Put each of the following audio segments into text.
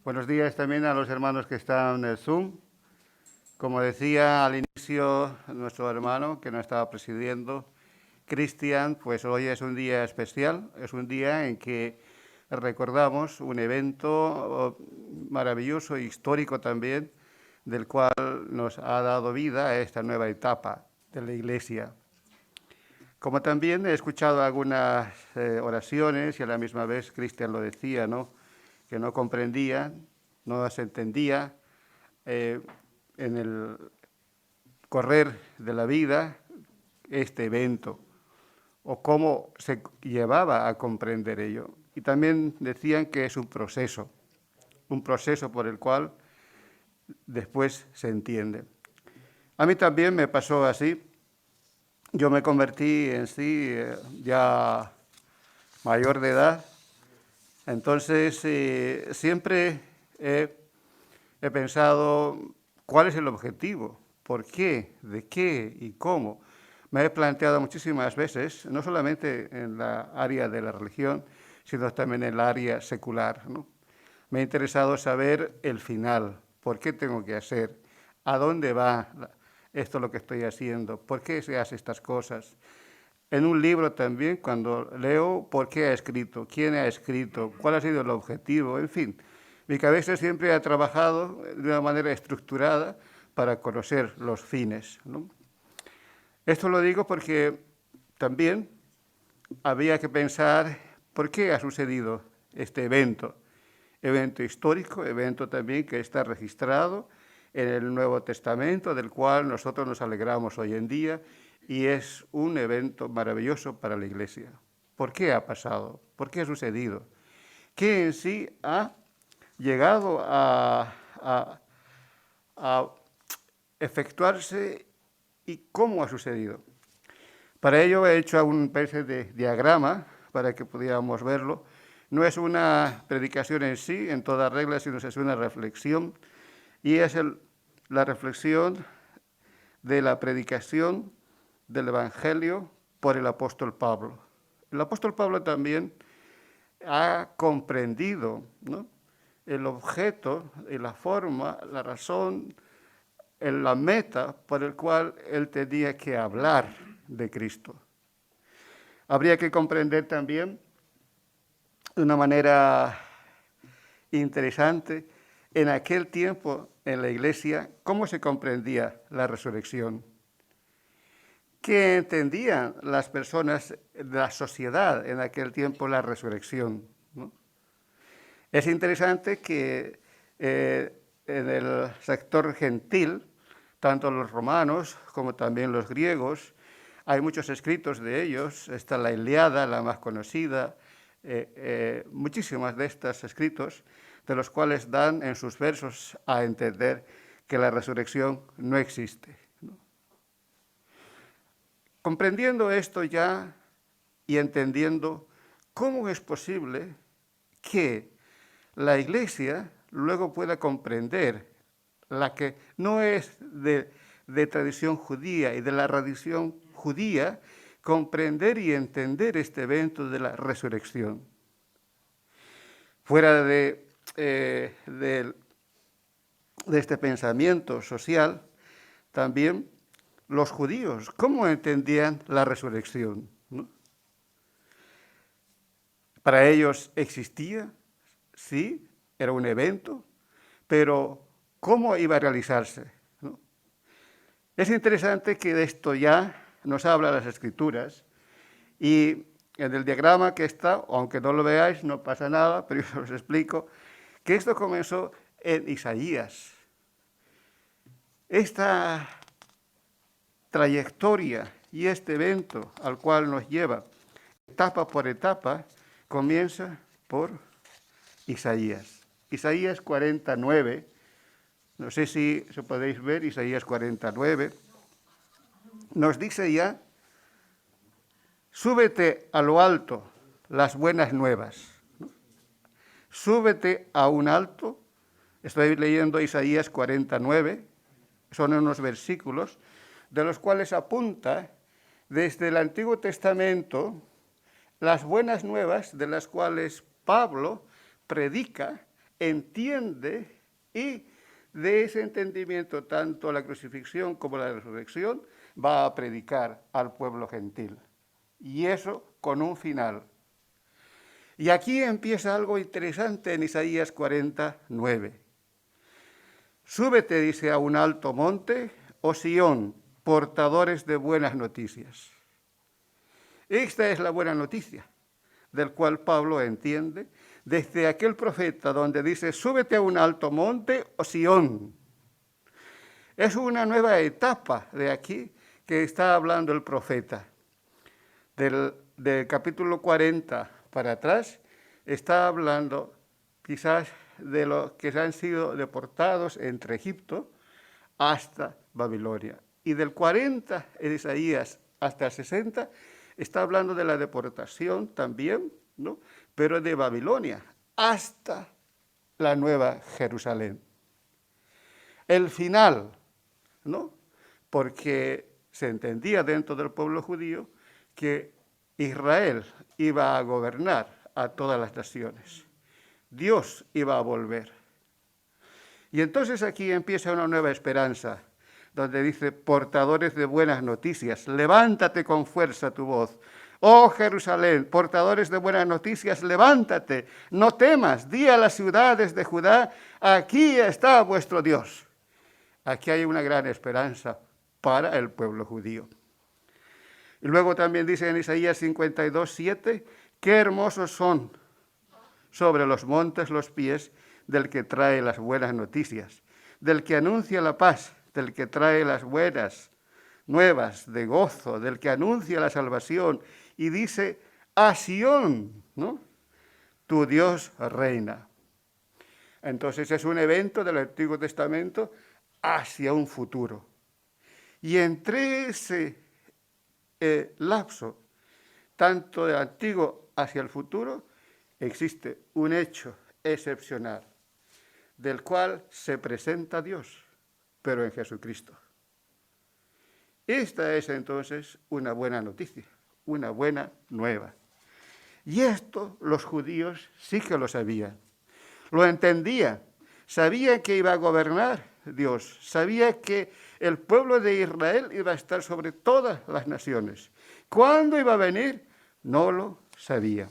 Buenos días también a los hermanos que están en el Zoom. Como decía al inicio nuestro hermano que nos estaba presidiendo, Cristian, pues hoy es un día especial, es un día en que recordamos un evento maravilloso e histórico también, del cual nos ha dado vida a esta nueva etapa de la Iglesia. Como también he escuchado algunas oraciones y a la misma vez Cristian lo decía, ¿no?, que no comprendía, no se entendía en el correr de la vida este evento o cómo se llevaba a comprender ello. Y también decían que es un proceso por el cual después se entiende. A mí también me pasó así. Yo me convertí en sí ya mayor de edad, entonces siempre he pensado cuál es el objetivo, por qué, de qué y cómo. Me he planteado muchísimas veces, no solamente en la área de la religión, sino también en el área secular, ¿no? Me ha interesado saber el final, por qué tengo que hacer, a dónde va esto lo que estoy haciendo, por qué se hace estas cosas. En un libro también, cuando leo, ¿por qué ha escrito? ¿Quién ha escrito? ¿Cuál ha sido el objetivo? En fin, mi cabeza siempre ha trabajado de una manera estructurada para conocer los fines, ¿no? Esto lo digo porque también había que pensar por qué ha sucedido este evento histórico, evento también que está registrado en el Nuevo Testamento, del cual nosotros nos alegramos hoy en día, y es un evento maravilloso para la Iglesia. ¿Por qué ha pasado? ¿Por qué ha sucedido? ¿Qué en sí ha llegado a efectuarse y cómo ha sucedido? Para ello he hecho una especie de diagrama para que pudiéramos verlo. No es una predicación en sí, en toda regla, sino es una reflexión. Y es la reflexión de la predicación del Evangelio por el apóstol Pablo. El apóstol Pablo también ha comprendido, ¿no?, el objeto y la forma, la razón, la meta por el cual él tenía que hablar de Cristo. Habría que comprender también de una manera interesante en aquel tiempo en la Iglesia cómo se comprendía la resurrección. ¿Qué entendían las personas de la sociedad en aquel tiempo la resurrección, ¿no? Es interesante que en el sector gentil, tanto los romanos como también los griegos, hay muchos escritos de ellos, está la Ilíada, la más conocida, muchísimas de estos escritos, de los cuales dan en sus versos a entender que la resurrección no existe, ¿no? Comprendiendo esto ya y entendiendo cómo es posible que la Iglesia luego pueda comprender la que no es de tradición judía y de la tradición judía, comprender y entender este evento de la resurrección. Fuera de este pensamiento social, también los judíos, ¿cómo entendían la resurrección, ¿no? Para ellos existía, sí, era un evento, pero ¿cómo iba a realizarse, ¿no? Es interesante que de esto ya nos habla las Escrituras, y en el diagrama que está, aunque no lo veáis, no pasa nada, pero yo os explico, que esto comenzó en Isaías. Esta trayectoria y este evento al cual nos lleva etapa por etapa comienza por Isaías. Isaías 49, no sé si podéis ver, Isaías 49, nos dice ya: súbete a lo alto, las buenas nuevas. Súbete a un alto. Estoy leyendo Isaías 49, son unos versículos de los cuales apunta desde el Antiguo Testamento las buenas nuevas de las cuales Pablo predica entiende y de ese entendimiento, tanto la crucifixión como la resurrección, va a predicar al pueblo gentil. Y eso con un final. Y aquí empieza algo interesante en Isaías 49. Súbete, dice, a un alto monte, oh Sión, portadores de buenas noticias. Esta es la buena noticia, del cual Pablo entiende desde aquel profeta donde dice, súbete a un alto monte, oh Sión. Es una nueva etapa de aquí que está hablando el profeta. Del capítulo 40 para atrás, está hablando quizás de los que han sido deportados entre Egipto hasta Babilonia. Y del 40 en Isaías hasta el 60 está hablando de la deportación también, ¿no? Pero de Babilonia hasta la Nueva Jerusalén. El final, ¿no? Porque se entendía dentro del pueblo judío que Israel iba a gobernar a todas las naciones. Dios iba a volver. Y entonces aquí empieza una nueva esperanza, donde dice, portadores de buenas noticias, levántate con fuerza tu voz. Oh Jerusalén, portadores de buenas noticias, levántate, no temas, di a las ciudades de Judá, aquí está vuestro Dios. Aquí hay una gran esperanza para el pueblo judío. Y luego también dice en Isaías 52:7, qué hermosos son sobre los montes los pies del que trae las buenas noticias, del que anuncia la paz, del que trae las buenas nuevas de gozo, del que anuncia la salvación y dice, a Sión, ¿no? Tu Dios reina. Entonces es un evento del Antiguo Testamento hacia un futuro. Y entre ese lapso, tanto del antiguo hacia el futuro, existe un hecho excepcional, del cual se presenta Dios, pero en Jesucristo. Esta es entonces una buena noticia, una buena nueva. Y esto los judíos sí que lo sabían, lo entendían, sabían que iba a gobernar Dios, sabía que el pueblo de Israel iba a estar sobre todas las naciones. ¿Cuándo iba a venir? No lo sabía.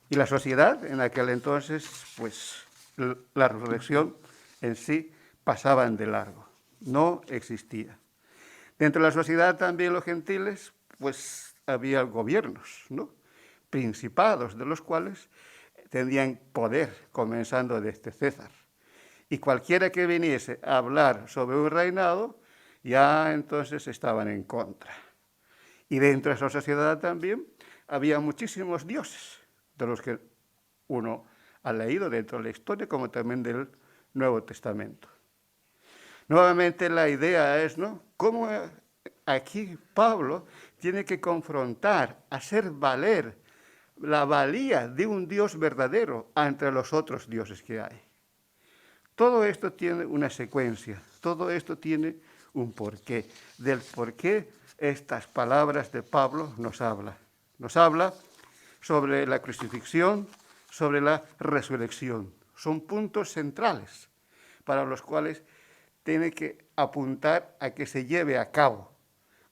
Y la sociedad en aquel entonces, pues la resurrección en sí pasaban de largo, no existía. Dentro de la sociedad también los gentiles, pues había gobiernos, ¿no? Principados, de los cuales tenían poder, comenzando desde César. Y cualquiera que viniese a hablar sobre un reinado, ya entonces estaban en contra. Y dentro de esa sociedad también había muchísimos dioses, de los que uno ha leído dentro de la historia, como también del Nuevo Testamento. Nuevamente la idea es, ¿no?, cómo aquí Pablo tiene que confrontar, hacer valer la valía de un Dios verdadero ante los otros dioses que hay. Todo esto tiene una secuencia, todo esto tiene un porqué, del porqué estas palabras de Pablo nos habla. Nos habla sobre la crucifixión, sobre la resurrección. Son puntos centrales para los cuales tiene que apuntar a que se lleve a cabo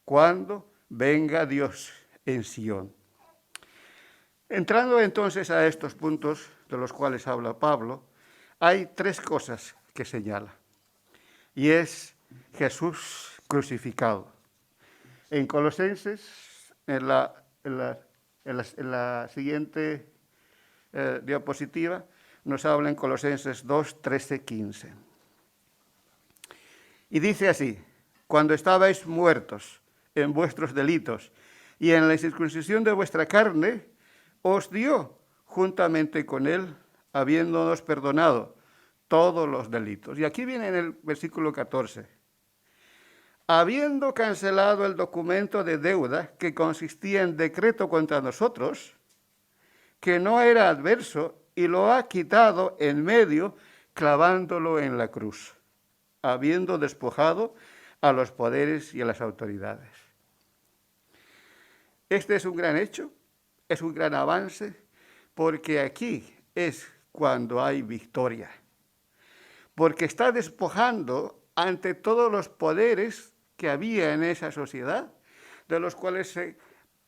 cuando venga Dios en Sión. Entrando entonces a estos puntos de los cuales habla Pablo, hay tres cosas que señala, y es Jesús crucificado. En Colosenses, en la siguiente diapositiva, nos habla en Colosenses 2, 13, 15. Y dice así, cuando estabais muertos en vuestros delitos y en la circuncisión de vuestra carne, os dio juntamente con él, habiéndonos perdonado todos los delitos. Y aquí viene en el versículo 14. Habiendo cancelado el documento de deuda que consistía en decreto contra nosotros, que no era adverso, y lo ha quitado en medio, clavándolo en la cruz, habiendo despojado a los poderes y a las autoridades. Este es un gran hecho, es un gran avance, porque aquí es cuando hay victoria, porque está despojando ante todos los poderes que había en esa sociedad, de los cuales se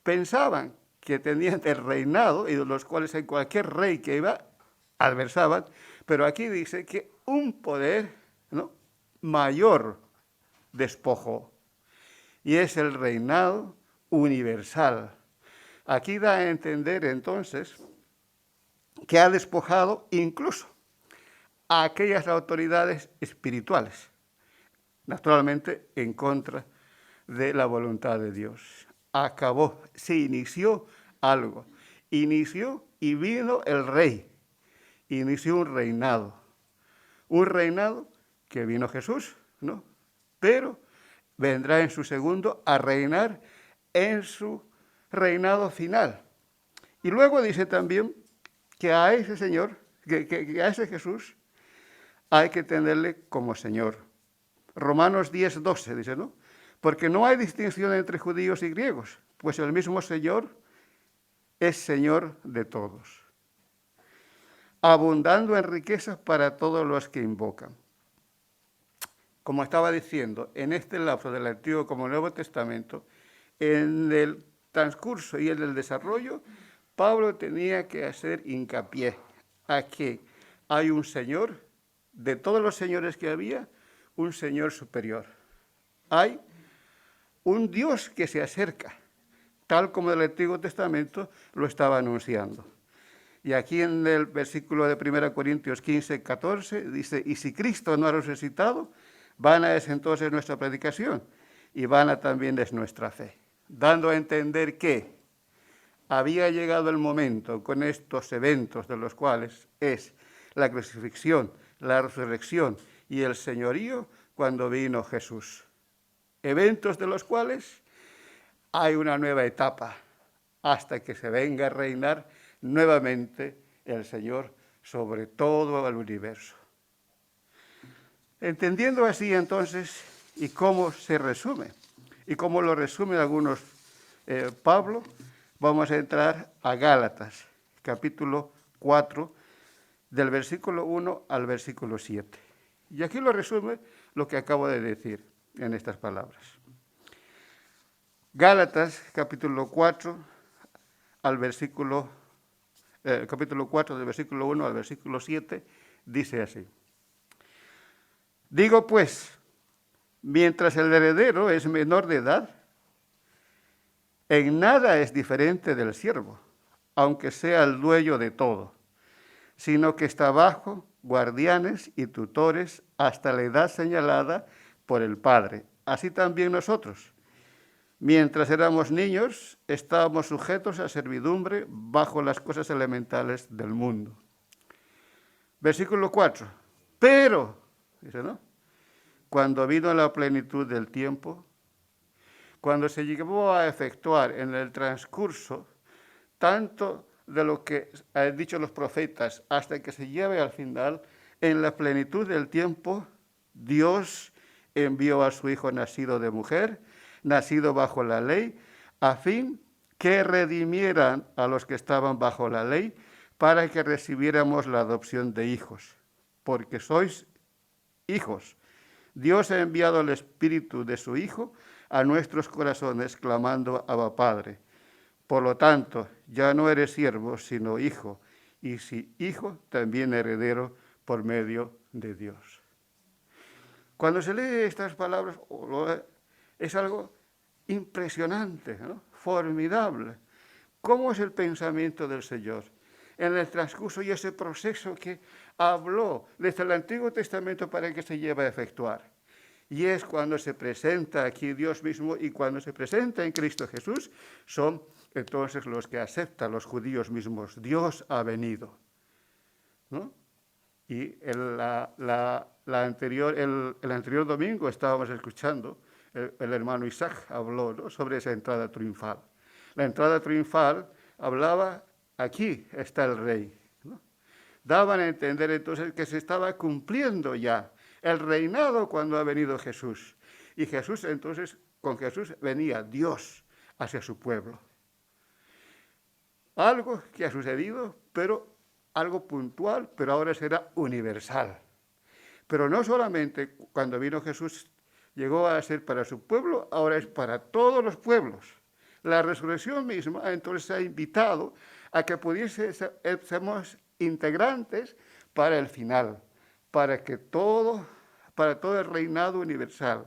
pensaban que tenían el reinado y de los cuales en cualquier rey que iba adversaban, pero aquí dice que un poder, ¿no?, mayor despojó, y es el reinado universal. Aquí da a entender entonces que ha despojado incluso a aquellas autoridades espirituales, naturalmente en contra de la voluntad de Dios. Acabó, se inició algo, inició y vino el rey, inició un reinado que vino Jesús, ¿no? Pero vendrá en su segundo a reinar en su reinado final. Y luego dice también que a ese Señor, que a ese Jesús hay que tenerle como Señor. Romanos 10:12 dice, ¿no? Porque no hay distinción entre judíos y griegos, pues el mismo Señor es Señor de todos, abundando en riquezas para todos los que invocan. Como estaba diciendo, en este lapso del Antiguo como Nuevo Testamento, en el transcurso y en el desarrollo, Pablo tenía que hacer hincapié a que hay un Señor, de todos los señores que había, un Señor superior. Hay un Dios que se acerca, tal como el Antiguo Testamento lo estaba anunciando. Y aquí en el versículo de 1 Corintios 15:14 dice, y si Cristo no ha resucitado, vana es entonces nuestra predicación y vana también es nuestra fe. Dando a entender que había llegado el momento con estos eventos de los cuales es la crucifixión, la resurrección y el señorío cuando vino Jesús. Eventos de los cuales hay una nueva etapa hasta que se venga a reinar nuevamente el Señor sobre todo el universo. Entendiendo así entonces y cómo se resume, y cómo lo resume algunos Pablo, vamos a entrar a Gálatas, capítulo 4, del versículo 1 al versículo 7. Y aquí lo resume lo que acabo de decir en estas palabras. Gálatas, capítulo 4, capítulo 4, del versículo 1 al versículo 7, dice así. Digo pues, mientras el heredero es menor de edad, en nada es diferente del siervo, aunque sea el dueño de todo, sino que está bajo guardianes y tutores hasta la edad señalada por el Padre. Así también nosotros, mientras éramos niños, estábamos sujetos a servidumbre bajo las cosas elementales del mundo. Versículo 4. Pero, dice, ¿no?, cuando vino la plenitud del tiempo, cuando se llegó a efectuar en el transcurso tanto de lo que han dicho los profetas hasta que se lleve al final, en la plenitud del tiempo, Dios envió a su Hijo nacido de mujer, nacido bajo la ley, a fin que redimieran a los que estaban bajo la ley, para que recibiéramos la adopción de hijos, porque sois hijos. Dios ha enviado el Espíritu de su Hijo a nuestros corazones, clamando Abba Padre. Por lo tanto, ya no eres siervo, sino hijo, y si hijo, también heredero por medio de Dios. Cuando se lee estas palabras, es algo impresionante, ¿no?, formidable. ¿Cómo es el pensamiento del Señor en el transcurso y ese proceso que habló desde el Antiguo Testamento para que se lleve a efectuar? Y es cuando se presenta aquí Dios mismo y cuando se presenta en Cristo Jesús, son entonces los que aceptan los judíos mismos. Dios ha venido, ¿no? Y el anterior domingo estábamos escuchando, el hermano Isaac habló, ¿no?, sobre esa entrada triunfal. La entrada triunfal hablaba, aquí está el rey, ¿no? Daban a entender entonces que se estaba cumpliendo ya el reinado cuando ha venido Jesús. Y Jesús entonces, con Jesús venía Dios hacia su pueblo. Algo que ha sucedido, pero algo puntual, pero ahora será universal. Pero no solamente cuando vino Jesús llegó a ser para su pueblo, ahora es para todos los pueblos. La resurrección misma entonces ha invitado a que seamos integrantes para el final, para todo el reinado universal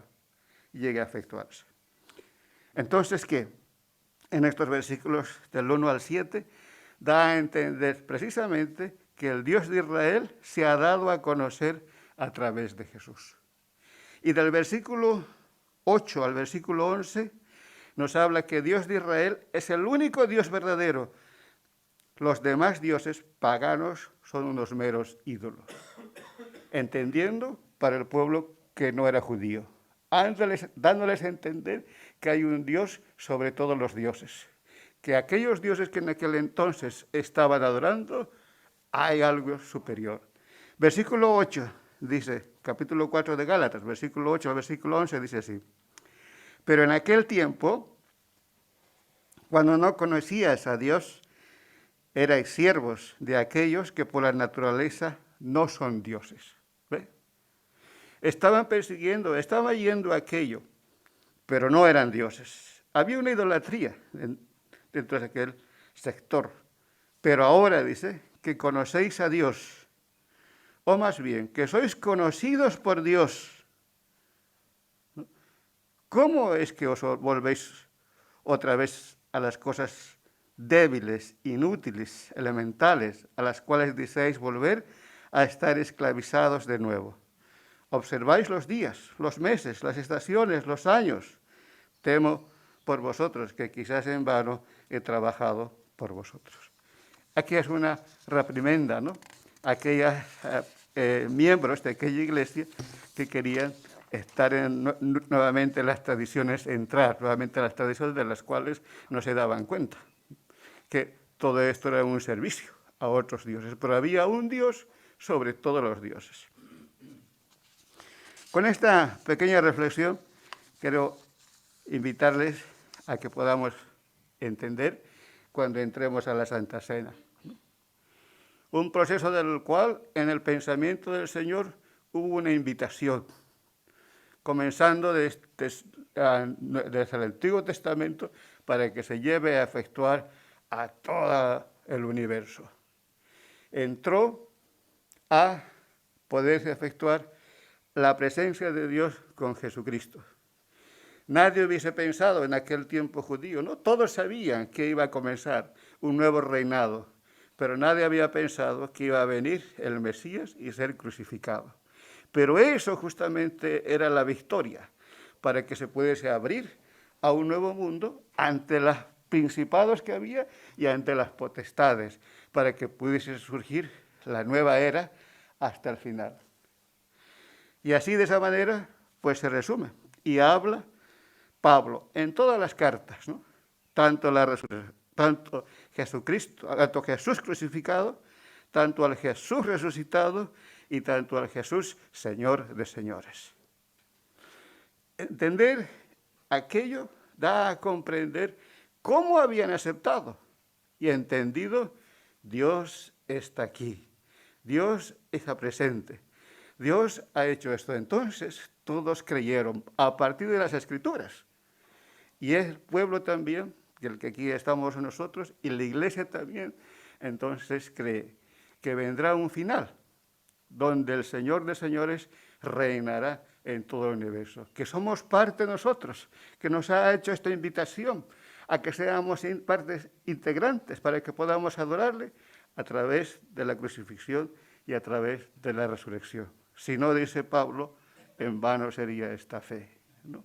llegue a efectuarse. Entonces, ¿qué? En estos versículos del 1 al 7 da a entender precisamente que el Dios de Israel se ha dado a conocer a través de Jesús. Y del versículo 8 al versículo 11 nos habla que Dios de Israel es el único Dios verdadero. Los demás dioses paganos son unos meros ídolos. Entendiendo para el pueblo que no era judío, dándoles a entender que hay un Dios sobre todos los dioses, que aquellos dioses que en aquel entonces estaban adorando, hay algo superior. Versículo 8 dice, capítulo 4 de Gálatas, versículo 8 al versículo 11 dice así: pero en aquel tiempo, cuando no conocías a Dios, erais siervos de aquellos que por la naturaleza no son dioses. ¿Ve? Estaban persiguiendo, estaban yendo a aquello, pero no eran dioses. Había una idolatría dentro de aquel sector. Pero ahora dice que conocéis a Dios, o más bien, que sois conocidos por Dios. ¿Cómo es que os volvéis otra vez a las cosas débiles, inútiles, elementales, a las cuales deseáis volver a estar esclavizados de nuevo? Observáis los días, los meses, las estaciones, los años. Temo por vosotros, que quizás en vano he trabajado por vosotros. Aquí es una reprimenda, ¿no? Aquellos miembros de aquella iglesia que querían estar nuevamente en las tradiciones, entrar nuevamente en las tradiciones de las cuales no se daban cuenta, que todo esto era un servicio a otros dioses, pero había un Dios sobre todos los dioses. Con esta pequeña reflexión quiero invitarles a que podamos entender cuando entremos a la Santa Cena. Un proceso del cual en el pensamiento del Señor hubo una invitación, comenzando desde el Antiguo Testamento para que se lleve a efectuar a todo el universo. Entró a poderse efectuar la presencia de Dios con Jesucristo. Nadie hubiese pensado en aquel tiempo judío, ¿no? Todos sabían que iba a comenzar un nuevo reinado, pero nadie había pensado que iba a venir el Mesías y ser crucificado. Pero eso justamente era la victoria, para que se pudiese abrir a un nuevo mundo ante los principados que había y ante las potestades, para que pudiese surgir la nueva era hasta el final. Y así de esa manera, pues se resume y habla Pablo en todas las cartas, ¿no? Tanto Jesús crucificado, tanto al Jesús resucitado y tanto al Jesús Señor de señores. Entender aquello da a comprender cómo habían aceptado y entendido: Dios está aquí, Dios está presente, Dios ha hecho esto. Entonces todos creyeron a partir de las Escrituras. Y el pueblo también, el que aquí estamos nosotros, y la iglesia también, entonces cree que vendrá un final, donde el Señor de señores reinará en todo el universo, que somos parte nosotros, que nos ha hecho esta invitación a que seamos partes integrantes para que podamos adorarle a través de la crucifixión y a través de la resurrección. Si no, dice Pablo, en vano sería esta fe, ¿no?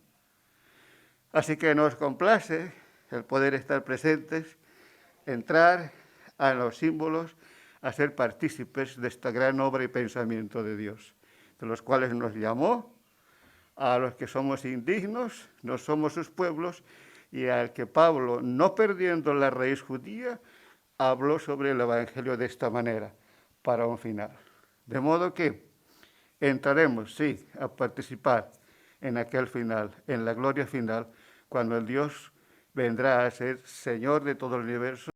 Así que nos complace el poder estar presentes, entrar a los símbolos, a ser partícipes de esta gran obra y pensamiento de Dios, de los cuales nos llamó a los que somos indignos, no somos sus pueblos, y al que Pablo, no perdiendo la raíz judía, habló sobre el Evangelio de esta manera, para un final. De modo que entraremos, sí, a participar en aquel final, en la gloria final, cuando el Dios vendrá a ser Señor de todo el universo